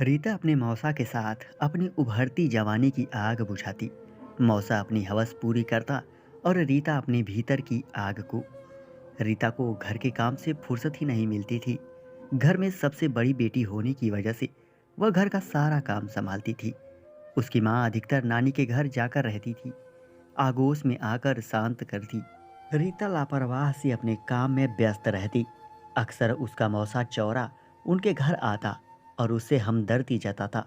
रीता अपने मौसा के साथ अपनी उभरती जवानी की आग बुझाती। मौसा अपनी हवस पूरी करता और रीता अपने भीतर की आग को। रीता को घर के काम से फुर्सत ही नहीं मिलती थी। घर में सबसे बड़ी बेटी होने की वजह से वह घर का सारा काम संभालती थी। उसकी माँ अधिकतर नानी के घर जाकर रहती थी, आगोश में आकर शांत करती। रीता लापरवाह सी अपने काम में व्यस्त रहती। अक्सर उसका मौसा चौरा उनके घर आता और उससे हमदर्दी जताता।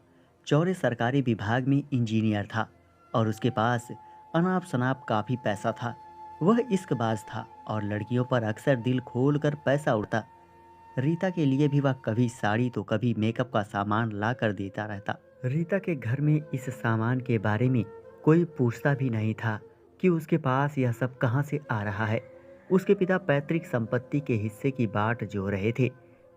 चौरे सरकारी विभाग में इंजीनियर था और उसके पास अनाप शनाप काफ़ी पैसा था। वह इश्कबाज था और लड़कियों पर अक्सर दिल खोल कर पैसा उड़ता। रीता के लिए भी वह कभी साड़ी तो कभी मेकअप का सामान ला कर देता रहता। रीता के घर में इस सामान के बारे में कोई पूछता भी नहीं था कि उसके पास यह सब कहाँ से आ रहा है। उसके पिता पैतृक संपत्ति के हिस्से की बाट जो रहे थे।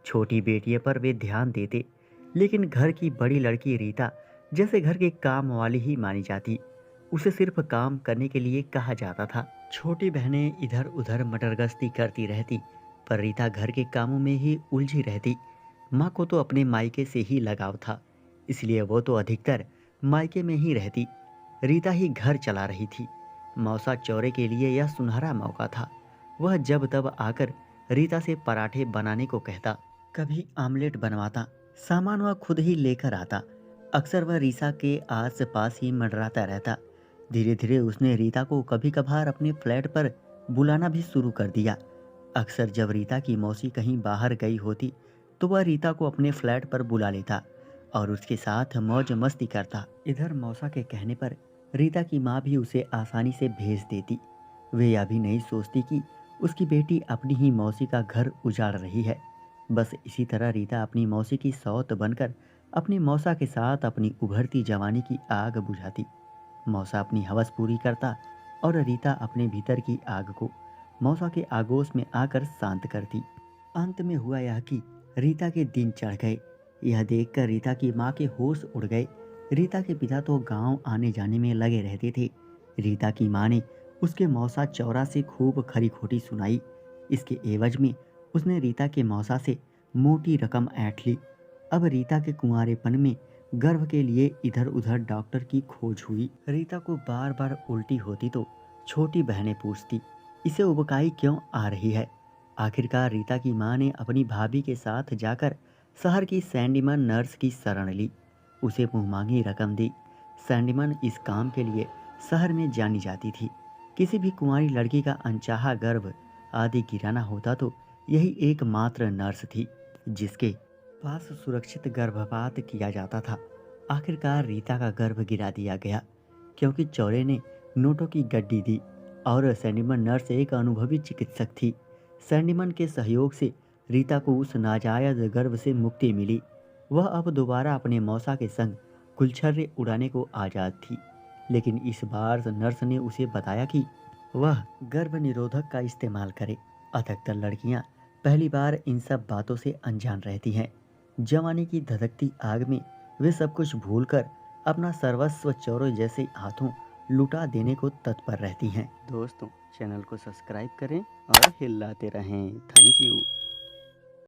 छोटी बेटियों पर वे ध्यान देते, लेकिन घर की बड़ी लड़की रीता जैसे घर के काम वाली ही मानी जाती। उसे सिर्फ काम करने के लिए कहा जाता था। छोटी बहनें इधर उधर मटरगश्ती करती रहती, पर रीता घर के कामों में ही उलझी रहती। माँ को तो अपने मायके से ही लगाव था, इसलिए वो तो अधिकतर मायके में ही रहती। रीता ही घर चला रही थी। मौसा चौरे के लिए यह सुनहरा मौका था। वह जब तब आकर रीता से पराठे बनाने को कहता, कभी आमलेट बनवाता। सामान वह खुद ही लेकर आता। अक्सर वह रीता के आस पास ही मंडराता रहता। धीरे धीरे उसने रीता को कभी कभार अपने फ्लैट पर बुलाना भी शुरू कर दिया। अक्सर जब रीता की मौसी कहीं बाहर गई होती तो वह रीता को अपने फ्लैट पर बुला लेता और उसके साथ मौज मस्ती करता। इधर मौसा के कहने पर रीता की माँ भी उसे आसानी से भेज देती। वे यह भी नहीं सोचती कि उसकी बेटी अपनी ही मौसी का घर उजाड़ रही है। बस इसी तरह रीता अपनी मौसी की सौत बनकर अपनी मौसा के साथ अपनी उभरती जवानी की आग बुझाती। मौसा अपनी हवस पूरी करता और रीता अपने भीतर की आग को मौसा के आगोश में आकर शांत करती। अंत में हुआ यह कि रीता के दिन चढ़ गए। यह देखकर रीता की माँ के होश उड़ गए। रीता के पिता तो गांव आने जाने में लगे रहते थे। रीता की माँ ने उसके मौसा चौरा से खूब खरी खोटी सुनाई। इसके एवज में उसने रीता के मौसा से मोटी रकम ऐंठ ली। अब रीता के कुंवारेपन में गर्भ के लिए इधर उधर डॉक्टर की खोज हुई। रीता को बार बार उल्टी होती तो छोटी बहनें पूछती, इसे उबकाई क्यों आ रही है। आखिरकार रीता की माँ ने अपनी भाभी के साथ जाकर शहर की सैंडीमन नर्स की शरण ली। उसे मुंहमांगी रकम दी। सैंडीमन इस काम के लिए शहर में जानी जाती थी। किसी भी कुंवारी लड़की का अनचाहा गर्भ आदि गिराना होता तो यही एकमात्र नर्स थी जिसके पास सुरक्षित गर्भपात किया जाता था। आखिरकार रीता का गर्भ गिरा दिया गया क्योंकि चौरे ने नोटों की गड्डी दी और सैंडीमन नर्स एक अनुभवी चिकित्सक थी। सैंडीमन के सहयोग से रीता को उस नाजायज गर्भ से मुक्ति मिली। वह अब दोबारा अपने मौसा के संग गुलछर्रे उड़ाने को आज़ाद थी, लेकिन इस बार नर्स ने उसे बताया कि वह गर्भ निरोधक का इस्तेमाल करे। अधिकतर लड़कियां पहली बार इन सब बातों से अनजान रहती हैं। जवानी की धधकती आग में वे सब कुछ भूलकर अपना सर्वस्व चौरों जैसे हाथों लुटा देने को तत्पर रहती हैं। दोस्तों, चैनल को सब्सक्राइब करें और हिलाते रहें। Thank you.